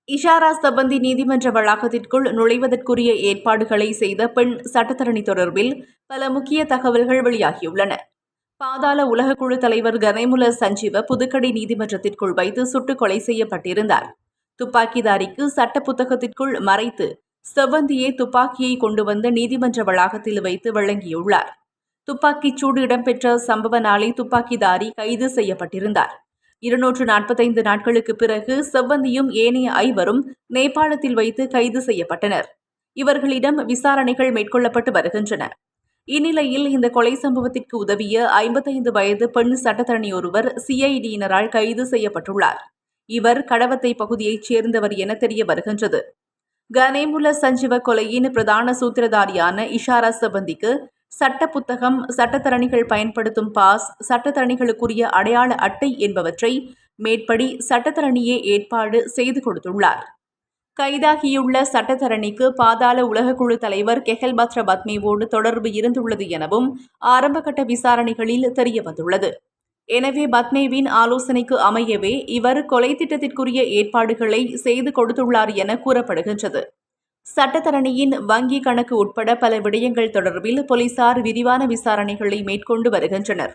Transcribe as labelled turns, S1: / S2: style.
S1: இஷாரா சம்பந்தி நீதிமன்ற வளாகத்திற்குள் நுழைவதற்குரிய ஏற்பாடுகளை செய்த பெண் சட்டத்தரணி தொடர்பில் பல முக்கிய தகவல்கள் வெளியாகியுள்ளன. பாதாள உலகக்குழு தலைவர் கனேமுல சஞ்சீவ புதுக்கடை நீதிமன்றத்திற்குள் வைத்து சுட்டுக் கொலை செய்யப்பட்டிருந்தார். துப்பாக்கிதாரிக்கு சட்ட புத்தகத்திற்குள் மறைத்து செவ்வந்தியே துப்பாக்கியை கொண்டு வந்து நீதிமன்ற வளாகத்தில் வைத்து வழங்கியுள்ளார். துப்பாக்கிச் சூடு இடம்பெற்ற சம்பவ நாளை துப்பாக்கிதாரி கைது செய்யப்பட்டிருந்தார். 245 நாட்களுக்கு பிறகு செவ்வந்தியும் ஏனைய 5வரும் நேபாளத்தில் வைத்து கைது செய்யப்பட்டனர். இவர்களிடம் விசாரணைகள் மேற்கொள்ளப்பட்டு வருகின்றன. இந்நிலையில் இந்த கொலை சம்பவத்திற்கு உதவிய 55 வயது பெண் சட்டத்தரணி ஒருவர் சிஐடியினரால் கைது செய்யப்பட்டுள்ளார். இவர் கடவத்தை பகுதியைச் சேர்ந்தவர் என தெரிய வருகின்றது. கனேமுல சஞ்சீவ கொலையின் பிரதான சூத்திரதாரியான இஷாரா செவ்வந்திக்கு சட்ட புத்தகம், சட்டத்தரணிகள் பயன்படுத்தும் பாஸ், சட்டத்தரணிகளுக்குரிய அடையாள அட்டை என்பவற்றை மேற்படி சட்டத்தரணியே ஏற்பாடு செய்து கொடுத்துள்ளார். கைதாகியுள்ள சட்டத்தரணிக்கு பாதாள உலகக்குழு தலைவர் கெஹல்பத்ர பத்மேவோடு தொடர்பு இருந்துள்ளது எனவும் ஆரம்பகட்ட விசாரணைகளில் தெரியவந்துள்ளது. எனவே பத்மேவின் ஆலோசனைக்கு அமையவே இவர் கொலை திட்டத்திற்குரிய ஏற்பாடுகளை செய்து கொடுத்துள்ளார் என கூறப்படுகின்றது. சட்டத்தரணியின் வங்கி கணக்கு உட்பட பல விடயங்கள் தொடர்பில் போலீசார் விரிவான விசாரணைகளை மேற்கொண்டு வருகின்றனர்.